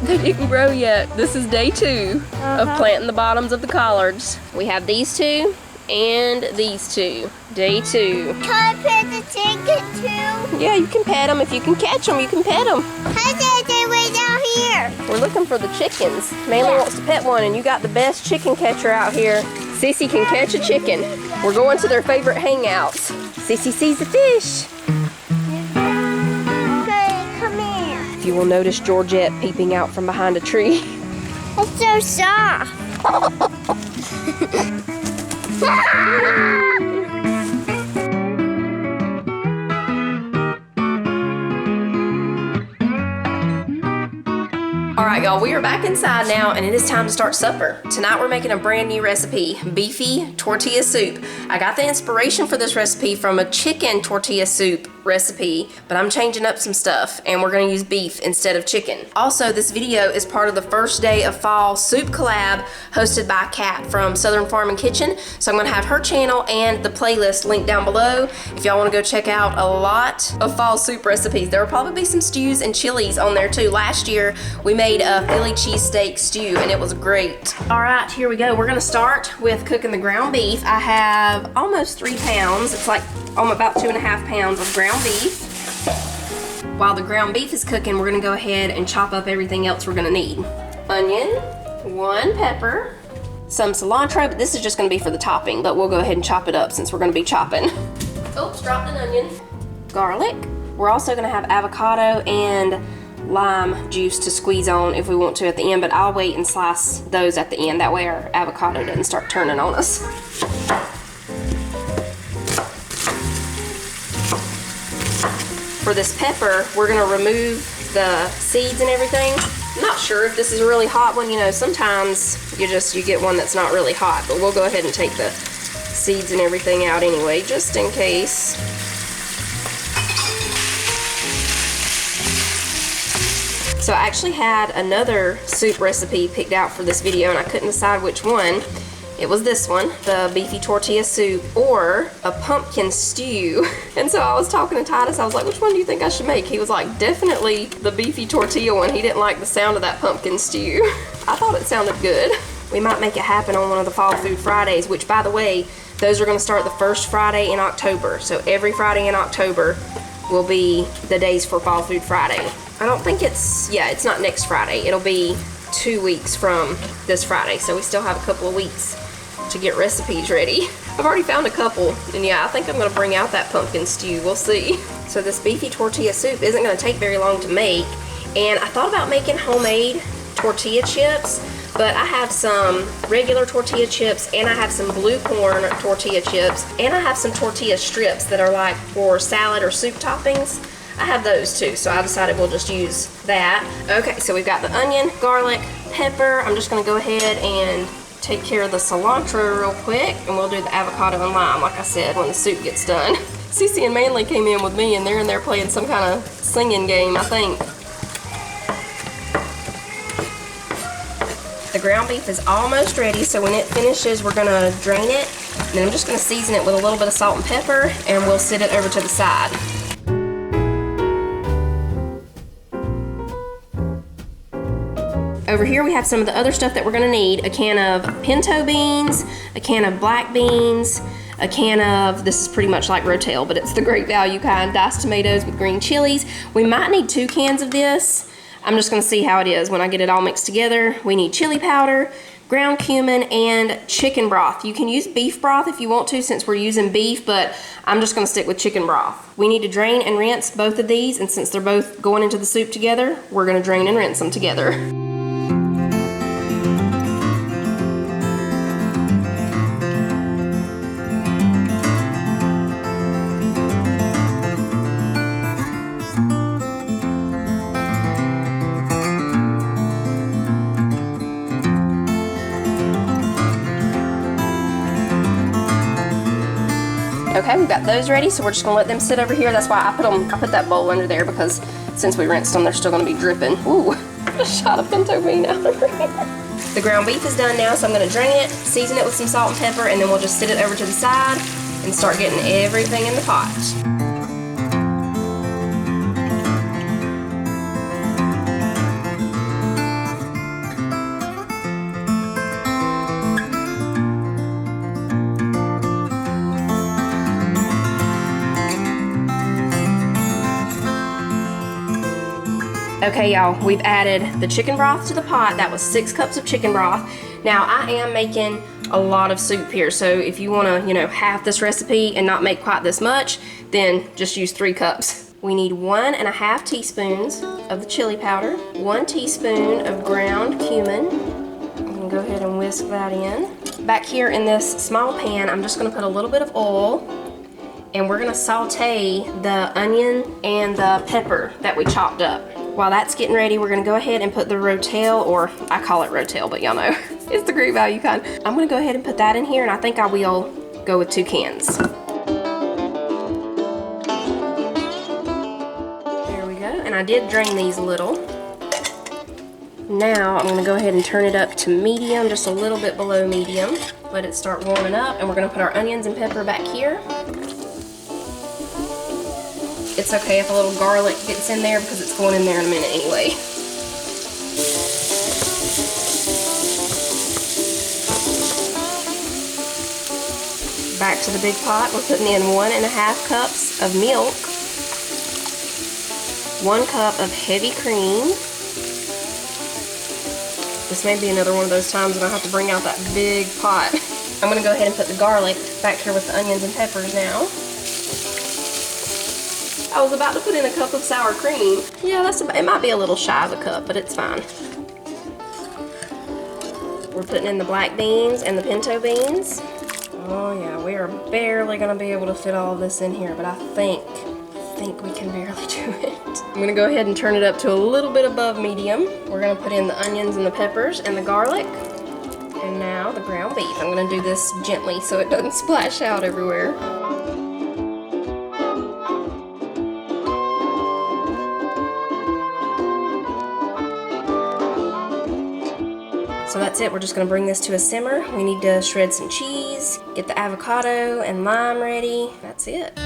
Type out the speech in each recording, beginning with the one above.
They didn't grow yet. This is day 2 of planting the bottoms of the collards. We have these 2 and these 2. Day 2. Can I pet the chicken too? Yeah, you can pet them. If you can catch them, you can pet them. I said they way down here. We're looking for the chickens. Manly wants to pet one, and you got the best chicken catcher out here. Sissy can catch a chicken. We're going to their favorite hangouts. Sissy sees a fish. You will notice Georgette peeping out from behind a tree. It's so soft. Alright y'all, we are back inside now and it is time to start supper. Tonight we're making a brand new recipe, Beefy Tortilla Soup. I got the inspiration for this recipe from a chicken tortilla soup recipe, but I'm changing up some stuff and we're gonna use beef instead of chicken. Also, this video is part of the first day of fall soup collab hosted by Katt from Southern Farm and Kitchen. So I'm gonna have her channel and the playlist linked down below if y'all wanna go check out a lot of fall soup recipes. There will probably be some stews and chilies on there too. Last year, we made a Philly cheesesteak stew and it was great. All right, here we go. We're gonna start with cooking the ground beef. I have almost 3 pounds. It's like about 2.5 pounds of ground beef. While the ground beef is cooking, we're gonna go ahead and chop up everything else we're gonna need. Onion, 1 pepper, some cilantro, but this is just gonna be for the topping, but we'll go ahead and chop it up since we're gonna be chopping. Oops, dropped an onion. Garlic. We're also gonna have avocado and lime juice to squeeze on if we want to at the end, but I'll wait and slice those at the end. That way our avocado doesn't start turning on us. For this pepper, we're gonna remove the seeds and everything. I'm not sure if this is a really hot one. You know, sometimes you get one that's not really hot, but we'll go ahead and take the seeds and everything out anyway, just in case. So I actually had another soup recipe picked out for this video and I couldn't decide which one. It was this one, the Beefy Tortilla Soup or a pumpkin stew. And so I was talking to Titus, I was like, which one do you think I should make? He was like, definitely the Beefy Tortilla one. He didn't like the sound of that pumpkin stew. I thought it sounded good. We might make it happen on one of the Fall Food Fridays, which by the way, those are gonna start the first Friday in October. So every Friday in October will be the days for Fall Food Friday. I don't think it's not next Friday. It'll be 2 weeks from this Friday. So we still have a couple of weeks to get recipes ready. I've already found a couple, and yeah, I think I'm gonna bring out that pumpkin stew. We'll see. So this Beefy Tortilla Soup isn't gonna take very long to make, and I thought about making homemade tortilla chips, but I have some regular tortilla chips, and I have some blue corn tortilla chips, and I have some tortilla strips that are like for salad or soup toppings. I have those too, so I decided we'll just use that. Okay, so we've got the onion, garlic, pepper. I'm just gonna go ahead and take care of the cilantro real quick, and we'll do the avocado and lime, like I said, when the soup gets done. Cece and Manly came in with me, and they're in there playing some kind of singing game, I think. The ground beef is almost ready, so when it finishes, we're gonna drain it, and then I'm just gonna season it with a little bit of salt and pepper, and we'll sit it over to the side. Over here we have some of the other stuff that we're gonna need. A can of pinto beans, a can of black beans, a can of, this is pretty much like Rotel, but it's the great value kind, diced tomatoes with green chilies. We might need 2 cans of this. I'm just gonna see how it is when I get it all mixed together. We need chili powder, ground cumin, and chicken broth. You can use beef broth if you want to, since we're using beef, but I'm just gonna stick with chicken broth. We need to drain and rinse both of these, and since they're both going into the soup together, we're gonna drain and rinse them together. Okay, we've got those ready, so we're just gonna let them sit over here. That's why I put that bowl under there, because since we rinsed them, they're still gonna be dripping. Ooh, a shot of pinto bean out of here. The ground beef is done now, so I'm gonna drain it, season it with some salt and pepper, and then we'll just sit it over to the side and start getting everything in the pot. Okay, y'all, we've added the chicken broth to the pot. That was 6 cups of chicken broth. Now, I am making a lot of soup here, so if you wanna, half this recipe and not make quite this much, then just use 3 cups. We need 1½ teaspoons of the chili powder, 1 teaspoon of ground cumin. I'm gonna go ahead and whisk that in. Back here in this small pan, I'm just gonna put a little bit of oil, and we're gonna saute the onion and the pepper that we chopped up. While that's getting ready, we're gonna go ahead and put the Rotel, or I call it Rotel, but y'all know, it's the great value kind. I'm gonna go ahead and put that in here, and I think I will go with 2 cans. There we go, and I did drain these a little. Now, I'm gonna go ahead and turn it up to medium, just a little bit below medium. Let it start warming up, and we're gonna put our onions and pepper back here. It's okay if a little garlic gets in there, because it's going in there in a minute anyway. Back to the big pot, we're putting in 1½ cups of milk, 1 cup of heavy cream. This may be another one of those times when I have to bring out that big pot. I'm gonna go ahead and put the garlic back here with the onions and peppers now. I was about to put in a cup of sour cream. Yeah, it might be a little shy of a cup, but it's fine. We're putting in the black beans and the pinto beans. Oh yeah, we are barely gonna be able to fit all of this in here, but I think we can barely do it. I'm gonna go ahead and turn it up to a little bit above medium. We're gonna put in the onions and the peppers and the garlic. And now the ground beef. I'm gonna do this gently so it doesn't splash out everywhere. So that's it, we're just gonna bring this to a simmer. We need to shred some cheese, get the avocado and lime ready. That's it.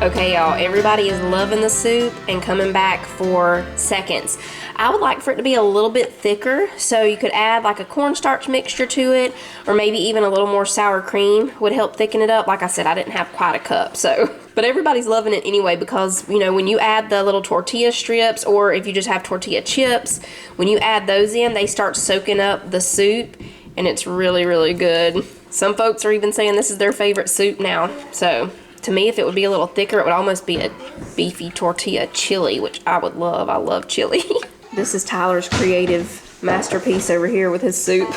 Okay, y'all, everybody is loving the soup and coming back for seconds. I would like for it to be a little bit thicker, so you could add like a cornstarch mixture to it, or maybe even a little more sour cream would help thicken it up. Like I said, I didn't have quite a cup, so. But everybody's loving it anyway because, you know, when you add the little tortilla strips, or if you just have tortilla chips, when you add those in, they start soaking up the soup, and it's really, really good. Some folks are even saying this is their favorite soup now, so. To me, if it would be a little thicker, it would almost be a beefy tortilla chili, which I would love. I love chili. This is Tyler's creative masterpiece over here with his soup.